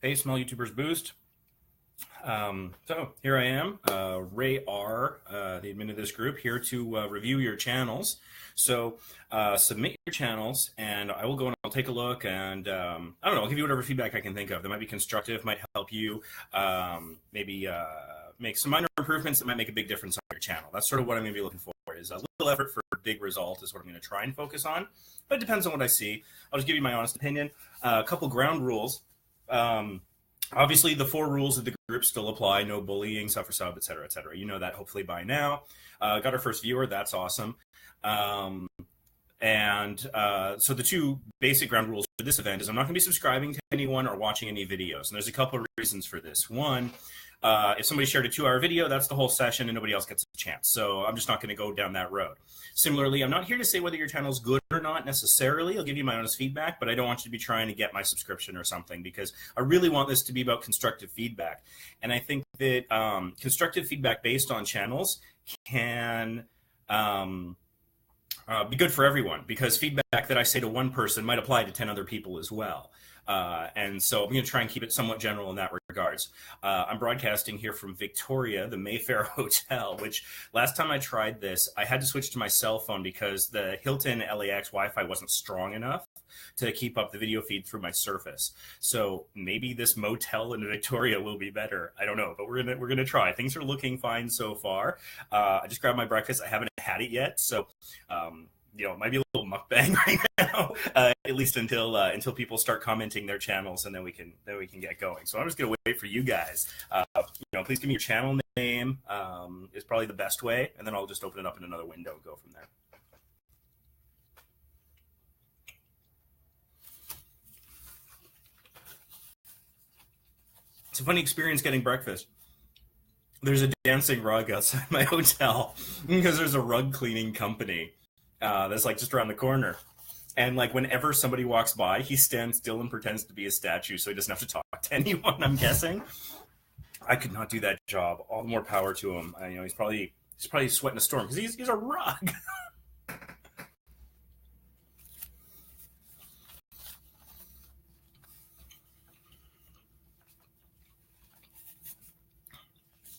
Hey, small YouTubers boost. So here I am, Ray R, the admin of this group, here to review your channels. So submit your channels, and I will go and I'll take a look, and I don't know, I'll give you whatever feedback I can think of that might be constructive, might help you, maybe make some minor improvements that might make a big difference on your channel. That's sort of what I'm going to be looking for. Is a little effort for a big result is what I'm going to try and focus on, but it depends on what I see. I'll just give you my honest opinion. A couple ground rules. Obviously, the 4 rules of the group still apply: no bullying, suffer sub, etc., etc. You know that hopefully by now. Got our first viewer. That's awesome. So the 2 basic ground rules for this event is I'm not going to be subscribing to anyone or watching any videos. And there's a couple of reasons for this. One, if somebody shared a 2-hour video, that's the whole session and nobody else gets a chance. So I'm just not going to go down that road. Similarly, I'm not here to say whether your channel is good or not necessarily. I'll give you my honest feedback, but I don't want you to be trying to get my subscription or something, because I really want this to be about constructive feedback. And I think that constructive feedback based on channels can be good for everyone, because feedback that I say to one person might apply to 10 other people as well. And so I'm going to try and keep it somewhat general in that regards. I'm broadcasting here from Victoria, the Mayfair Hotel, which last time I tried this, I had to switch to my cell phone because the Hilton LAX Wi-Fi wasn't strong enough to keep up the video feed through my Surface. So maybe this motel in Victoria will be better. I don't know, but we're gonna try. Things are looking fine so far. I just grabbed my breakfast. I haven't had it yet, so it might be a little mukbang right now, at least until people start commenting their channels, and then we can get going. So I'm just gonna wait for you guys. Please give me your channel name. Is probably the best way, and then I'll just open it up in another window and go from there. It's a funny experience getting breakfast. There's a dancing rug outside my hotel because there's a rug cleaning company that's like just around the corner. And like whenever somebody walks by, he stands still and pretends to be a statue so he doesn't have to talk to anyone, I'm guessing. I could not do that job. All the more power to him. He's probably sweating a storm because he's a rug.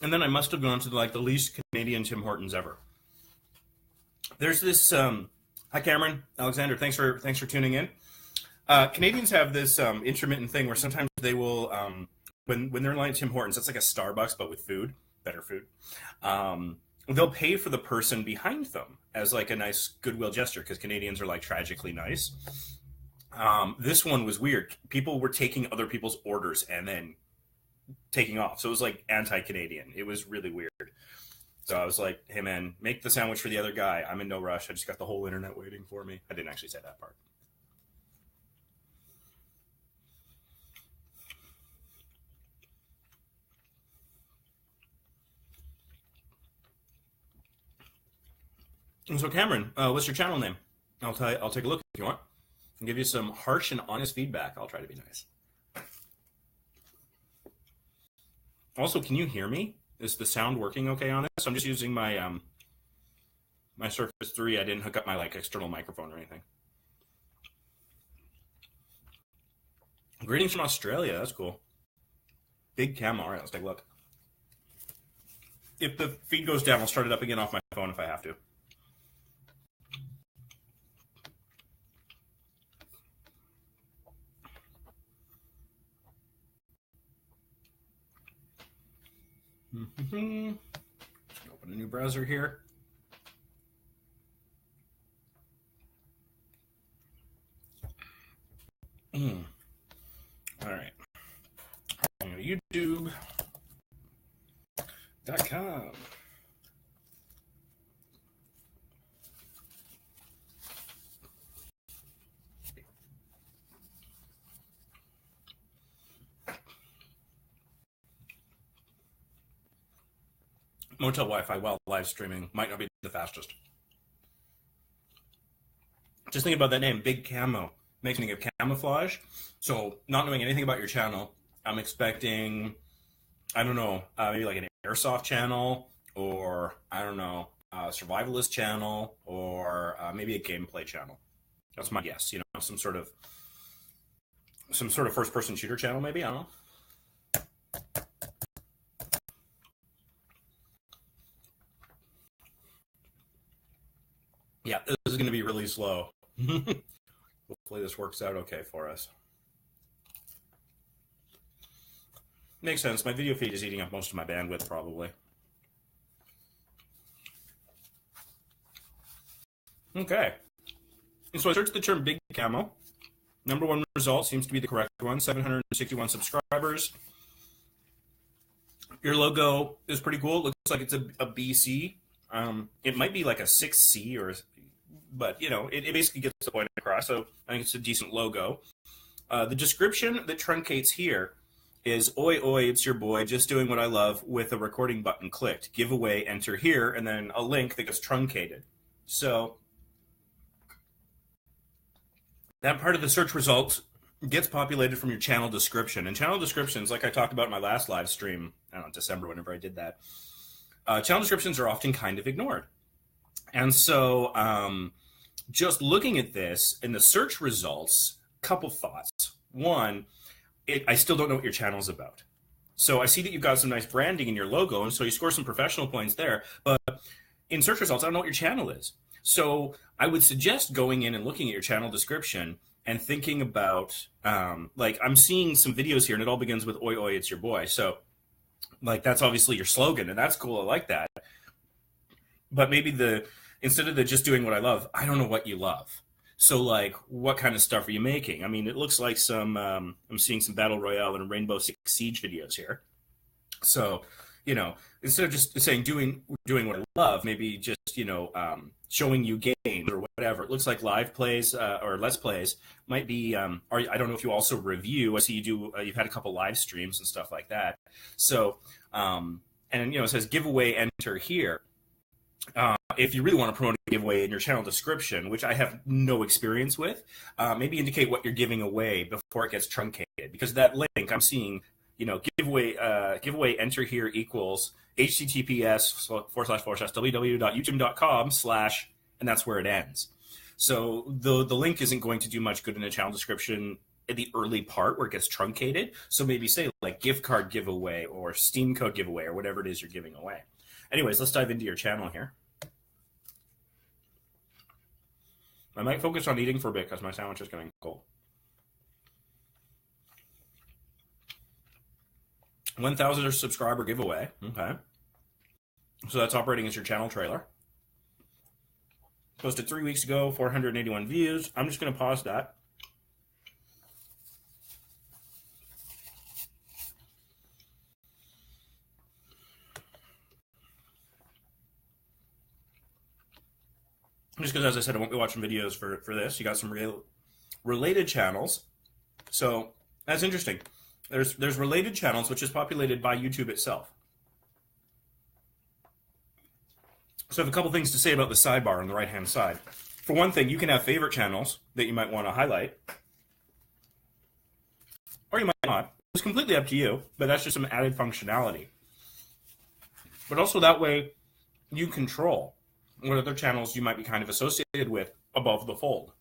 And then I must have gone to like the least Canadian Tim Hortons ever. There's this. Hi, Cameron, Alexander. Thanks for tuning in. Canadians have this intermittent thing where sometimes they will, when they're in line at Tim Hortons, that's like a Starbucks but with food, better food. They'll pay for the person behind them as like a nice goodwill gesture, because Canadians are like tragically nice. This one was weird. People were taking other people's orders and then taking off. So it was like anti-Canadian. It was really weird. So I was like, hey man, make the sandwich for the other guy. I'm in no rush. I just got the whole internet waiting for me. I didn't actually say that part. And so Cameron, what's your channel name? I'll take a look if you want and give you some harsh and honest feedback. I'll try to be nice. Also, can you hear me? Is the sound working okay on this? I'm just using my my Surface 3. I didn't hook up my like external microphone or anything. Greetings from Australia. That's cool. Big cam. All right, let's take a look. If the feed goes down, I'll start it up again off my phone if I have to. Open a new browser here. All right. YouTube.com. Motel Wi-Fi while live streaming might not be the fastest. Just think about that name, Big Camo. Makes me think of camouflage. So, not knowing anything about your channel, I'm expecting, I don't know, maybe like an airsoft channel, or I don't know, a survivalist channel, or maybe a gameplay channel. That's my guess. Some sort of first-person shooter channel, maybe. I don't know. This is going to be really slow. Hopefully this works out okay for us. Makes sense. My video feed is eating up most of my bandwidth, probably. Okay. And so I searched the term big camo. Number one result seems to be the correct one, 761 subscribers. Your logo is pretty cool. It looks like it's a BC. It might be like a 6C, but it basically gets the point across. So I think it's a decent logo. The description that truncates here is, oi, oi, it's your boy, just doing what I love with a recording button clicked. Giveaway, enter here, and then a link that gets truncated. So that part of the search results gets populated from your channel description. And channel descriptions, like I talked about in my last live stream, I don't know, December, whenever I did that, channel descriptions are often kind of ignored. And so just looking at this in the search results, couple thoughts. One, I still don't know what your channel's about. So I see that you've got some nice branding in your logo, and so you score some professional points there. But in search results, I don't know what your channel is. So I would suggest going in and looking at your channel description and thinking about, like, I'm seeing some videos here, and it all begins with, oi, oi, it's your boy. So, like, that's obviously your slogan, and that's cool. I like that. But maybe instead of just doing what I love, I don't know what you love. So, like, what kind of stuff are you making? I mean, it looks like I'm seeing some Battle Royale and Rainbow Six Siege videos here. So, instead of just saying doing what I love, maybe just, showing you games or whatever. It looks like live plays or let's plays might be, I don't know if you also review. I see you've had a couple live streams and stuff like that. So, and, it says giveaway, enter here. If you really want to promote a giveaway in your channel description, which I have no experience with, maybe indicate what you're giving away before it gets truncated. Because that link I'm seeing, giveaway enter here equals https://www.youtube.com/ and that's where it ends. So the link isn't going to do much good in a channel description at the early part where it gets truncated. So maybe say like gift card giveaway or Steam code giveaway or whatever it is you're giving away. Anyways, let's dive into your channel here. I might focus on eating for a bit because my sandwich is getting cold. 1,000 subscriber giveaway. Okay. So that's operating as your channel trailer. Posted 3 weeks ago, 481 views. I'm just going to pause that. Just because, as I said, I won't be watching videos for this. You got some related channels. So that's interesting. There's related channels, which is populated by YouTube itself. So I have a couple things to say about the sidebar on the right-hand side. For one thing, you can have favorite channels that you might want to highlight. Or you might not. It's completely up to you, but that's just some added functionality. But also that way, you control what other channels you might be kind of associated with above the fold.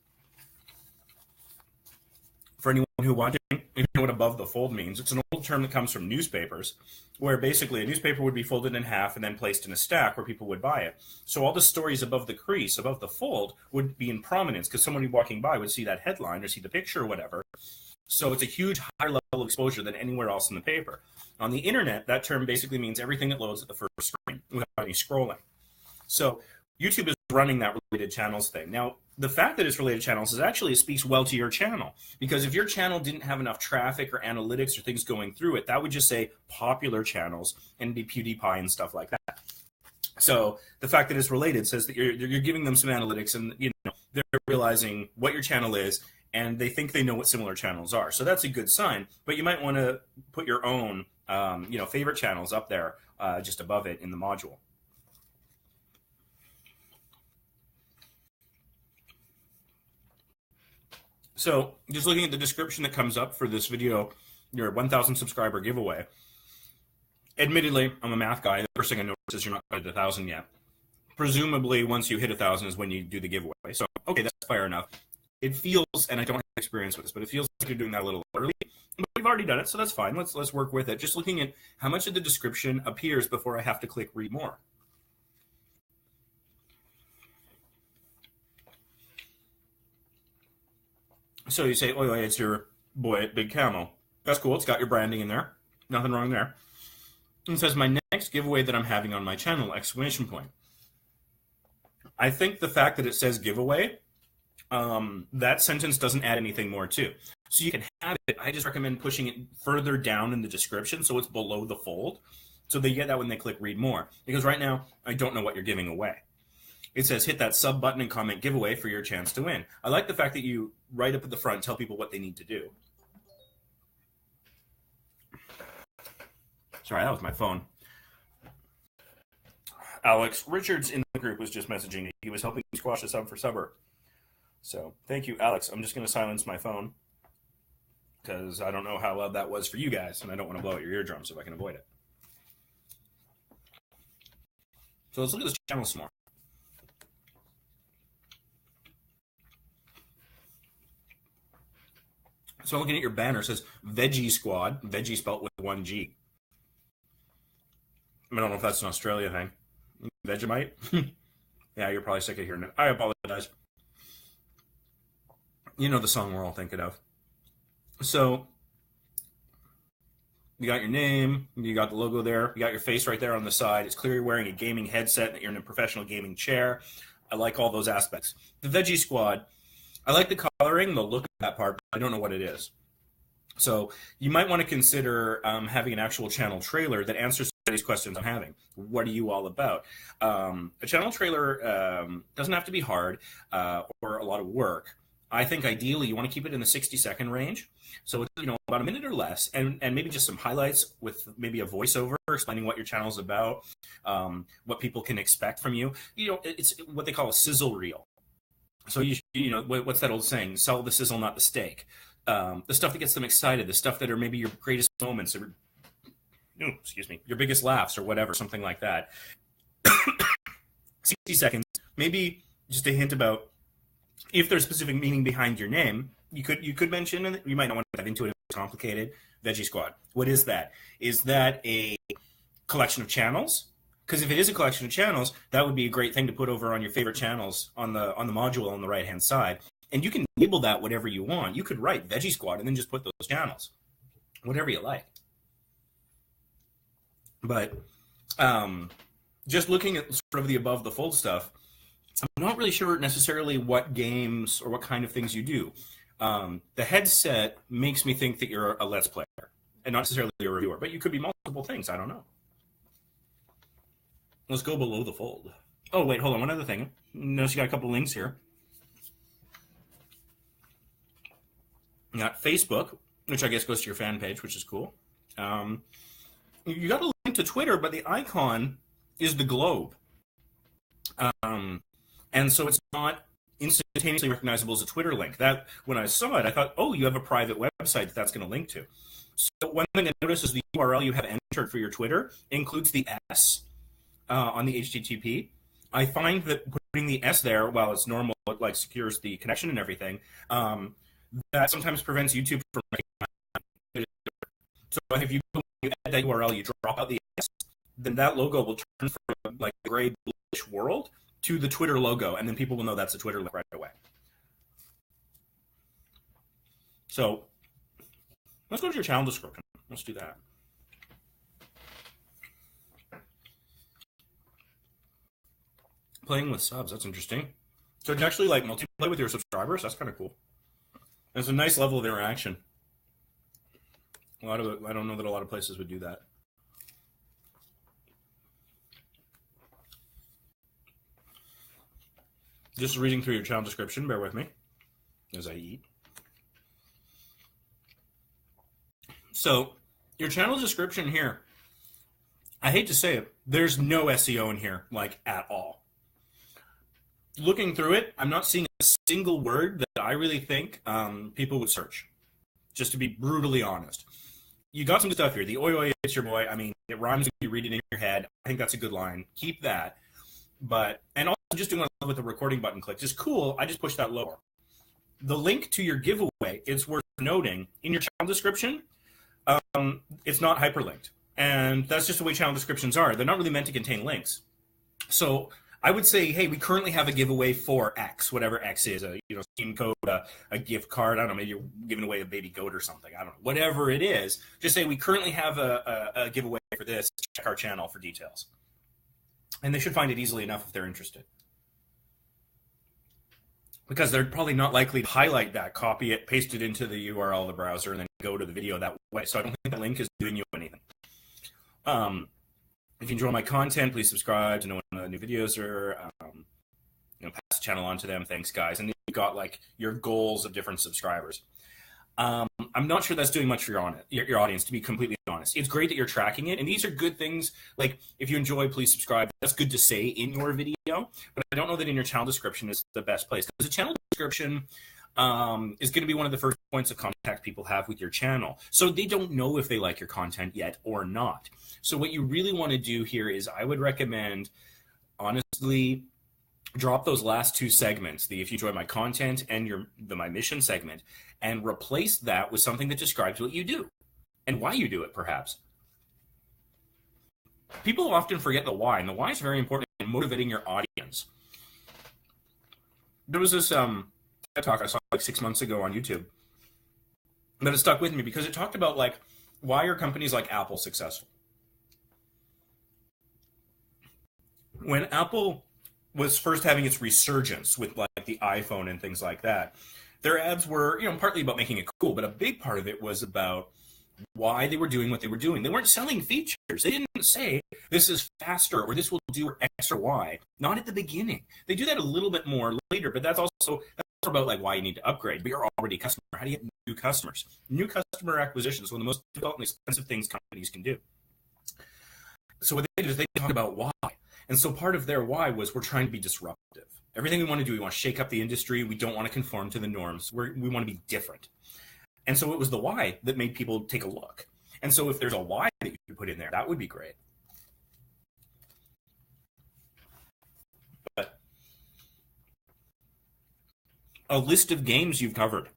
For anyone who watching, you know what above the fold means. It's an old term that comes from newspapers, where basically a newspaper would be folded in half and then placed in a stack where people would buy it. So all the stories above the crease, above the fold, would be in prominence because someone walking by would see that headline or see the picture or whatever. So it's a huge higher level exposure than anywhere else in the paper. On the internet, that term basically means everything that loads at the first screen without any scrolling. So YouTube is running that related channels thing. Now, the fact that it's related channels is actually, it speaks well to your channel, because if your channel didn't have enough traffic or analytics or things going through it, that would just say popular channels and be PewDiePie and stuff like that. So the fact that it's related says that you're giving them some analytics, and they're realizing what your channel is, and they think they know what similar channels are. So that's a good sign. But you might want to put your own favorite channels up there just above it in the module. So just looking at the description that comes up for this video, your 1,000 subscriber giveaway. Admittedly, I'm a math guy. The first thing I notice is you're not quite at 1,000 yet. Presumably, once you hit 1,000 is when you do the giveaway. So, okay, that's fair enough. It feels, and I don't have experience with this, but it feels like you're doing that a little early. But we've already done it, so that's fine. Let's work with it. Just looking at how much of the description appears before I have to click read more. So you say, oh, it's your boy at Big Camo. That's cool. It's got your branding in there. Nothing wrong there. And it says, my next giveaway that I'm having on my channel, exclamation point. I think the fact that it says giveaway, that sentence doesn't add anything more to. So you can have it. I just recommend pushing it further down in the description so it's below the fold. So they get that when they click read more. Because right now, I don't know what you're giving away. It says hit that sub button and comment giveaway for your chance to win. I like the fact that you right up at the front tell people what they need to do. Sorry, that was my phone. Alex Richards in the group was just messaging me. He was helping squash a sub for subber. So thank you, Alex. I'm just going to silence my phone because I don't know how loud that was for you guys, and I don't want to blow out your eardrums if I can avoid it. So let's look at this channel some more. So looking at your banner, it says Veggie Squad, veggie spelt with one G. I don't know if that's an Australia thing. Vegemite? Yeah, you're probably sick of hearing it. I apologize. You know the song we're all thinking of. So, you got your name, you got the logo there, you got your face right there on the side. It's clear you're wearing a gaming headset, that you're in a professional gaming chair. I like all those aspects. The Veggie Squad, I like the coloring, the look of that part, but I don't know what it is. So you might want to consider having an actual channel trailer that answers these questions I'm having. What are you all about? A channel trailer doesn't have to be hard or a lot of work. I think ideally you want to keep it in the 60-second range. So it's about a minute or less, and maybe just some highlights with maybe a voiceover explaining what your channel is about, what people can expect from you. It's what they call a sizzle reel. So what's that old saying? Sell the sizzle, not the steak. The stuff that gets them excited, the stuff that are maybe your greatest moments, or your biggest laughs, or whatever, something like that. 60 seconds, maybe just a hint about if there's specific meaning behind your name. You could mention, and you might not want to dive into it if it's complicated. Veggie Squad. What is that? Is that a collection of channels? Because if it is a collection of channels, that would be a great thing to put over on your favorite channels on the module on the right hand side. And you can label that whatever you want. You could write Veggie Squad and then just put those channels, whatever you like. But just looking at sort of the above the fold stuff, I'm not really sure necessarily what games or what kind of things you do. The headset makes me think that you're a Let's Player and not necessarily a reviewer, but you could be multiple things. I don't know. Let's go below the fold. Oh, wait, hold on. One other thing. Notice you got a couple links here. You got Facebook, which I guess goes to your fan page, which is cool. You got a link to Twitter, but the icon is the globe. And so it's not instantaneously recognizable as a Twitter link. That, when I saw it, I thought, oh, you have a private website that's going to link to. So one thing I noticed is the URL you have entered for your Twitter includes the S on the HTTP. I find that putting the S there, while it's normal, it like secures the connection and everything, that sometimes prevents YouTube from making. So if you add that URL, you drop out the S, then that logo will turn from like the gray bluish world to the Twitter logo, and then people will know that's a Twitter link right away. So let's go to your channel description. Let's do that. Playing with subs, that's interesting. So it's actually like multiplay with your subscribers. That's kind of cool. And it's a nice level of interaction. I don't know that a lot of places would do that. Just reading through your channel description, bear with me as I eat. So your channel description here, I hate to say it, there's no SEO in here, like at all. Looking through it, I'm not seeing a single word that I really think people would search, just to be brutally honest. You got some good stuff here. The oi oi, it's your boy. I mean, it rhymes when you read it in your head. I think that's a good line. Keep that. And also just doing with the recording button clicks is cool. I just pushed that lower. The link to your giveaway is worth noting. In your channel description, it's not hyperlinked. And that's just the way channel descriptions are. They're not really meant to contain links. So I would say, hey, we currently have a giveaway for X, whatever X is, a Steam code, a gift card. I don't know, maybe you're giving away a baby goat or something. I don't know, whatever it is. Just say we currently have a giveaway for this. Check our channel for details, and they should find it easily enough if they're interested, because they're probably not likely to highlight that, copy it, paste it into the URL of the browser, and then go to the video that way. So I don't think the link is doing you anything. If you enjoy my content, please subscribe to know when new videos are. Pass the channel on to them. Thanks, guys. And then you've got like your goals of different subscribers. I'm not sure that's doing much for your audience, to be completely honest. It's great that you're tracking it, and these are good things. Like, if you enjoy, please subscribe. That's good to say in your video, but I don't know that in your channel description is the best place, because the channel description is going to be one of the first points of contact people have with your channel. So they don't know if they like your content yet or not. So what you really want to do here is, I would recommend, honestly, drop those last two segments, the if you enjoy my content and my mission segment, and replace that with something that describes what you do and why you do it, perhaps. People often forget the why, and the why is very important in motivating your audience. There was this TED Talk I saw like 6 months ago on YouTube, but it stuck with me because it talked about like, why are companies like Apple successful? When Apple was first having its resurgence with like the iPhone and things like that, their ads were, partly about making it cool, but a big part of it was about why they were doing what they were doing. They weren't selling features. They didn't say this is faster or this will do X or Y. Not at the beginning. They do that a little bit more later, but that's about like why you need to upgrade. But you're already a customer. How do you get new customers? New customer acquisition is one of the most difficult and expensive things companies can do. So what they did is they talk about why. And so part of their why was, we're trying to be disruptive. Everything we want to do, we want to shake up the industry. We don't want to conform to the norms. We want to be different. And so it was the why that made people take a look. And so if there's a why that you could put in there, that would be great. But a list of games you've covered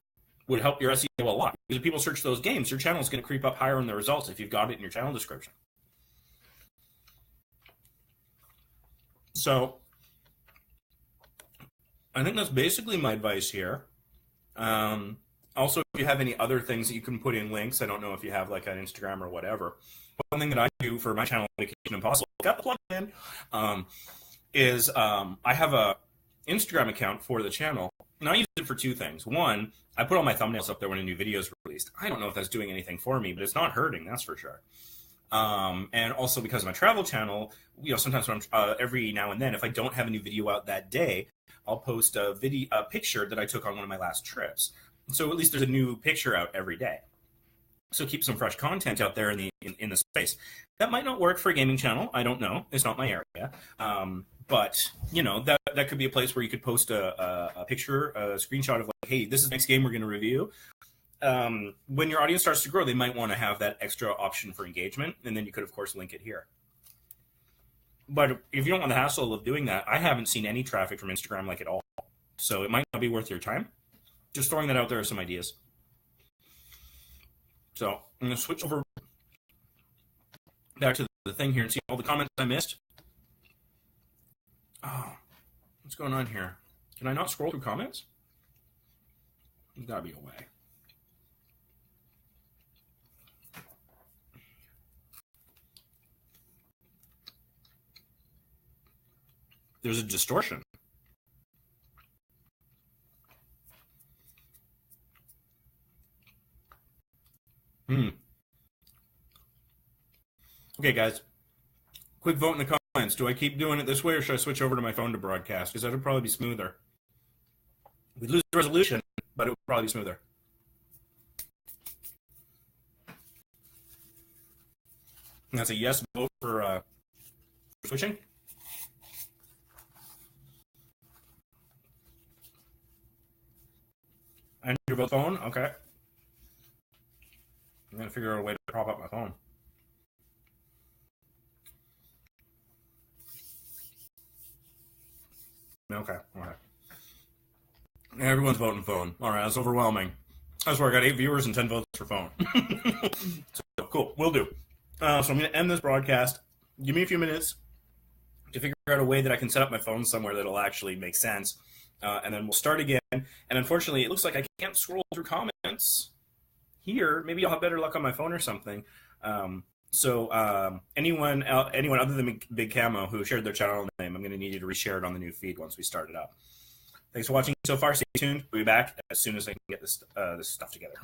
would help your SEO a lot. Because if people search those games, your channel is going to creep up higher in the results if you've got it in your channel description. So I think that's basically my advice here. Also, if you have any other things that you can put in links, I don't know if you have like an Instagram or whatever. One thing that I do for my channel, Vacation Impossible, got the plug in, is I have a Instagram account for the channel, and I use it for two things. One, I put all my thumbnails up there when a new video is released. I don't know if that's doing anything for me, but it's not hurting, that's for sure. And also because of my travel channel, sometimes when I'm, every now and then, if I don't have a new video out that day, I'll post a picture that I took on one of my last trips. So at least there's a new picture out every day. So keep some fresh content out there in the space. That might not work for a gaming channel. I don't know. It's not my area. But that could be a place where you could post a picture, a screenshot of like, hey, this is the next game we're going to review. When your audience starts to grow, they might want to have that extra option for engagement, and then you could, of course, link it here. But if you don't want the hassle of doing that, I haven't seen any traffic from Instagram like at all. So it might not be worth your time. Just throwing that out there are some ideas. So I'm going to switch over back to the thing here and see all the comments I missed. Oh, what's going on here? Can I not scroll through comments? There's got to be a way. There's a distortion. Okay, guys. Quick vote in the comments. Do I keep doing it this way, or should I switch over to my phone to broadcast? Because that would probably be smoother. We'd lose the resolution, but it would probably be smoother. And that's a yes vote for switching. And your vote phone? Okay. I'm going to figure out a way to prop up my phone. Okay, all right. Everyone's voting phone. All right, that's overwhelming. That's where I got 8 viewers and 10 votes for phone. So, cool, will do. So I'm going to end this broadcast. Give me a few minutes to figure out a way that I can set up my phone somewhere that'll actually make sense. And then we'll start again. And unfortunately, it looks like I can't scroll through comments here. Maybe I'll have better luck on my phone or something. Anyone other than Big Camo who shared their channel name, I'm going to need you to reshare it on the new feed once we start it up. Thanks for watching so far. Stay tuned. We'll be back as soon as I can get this stuff together.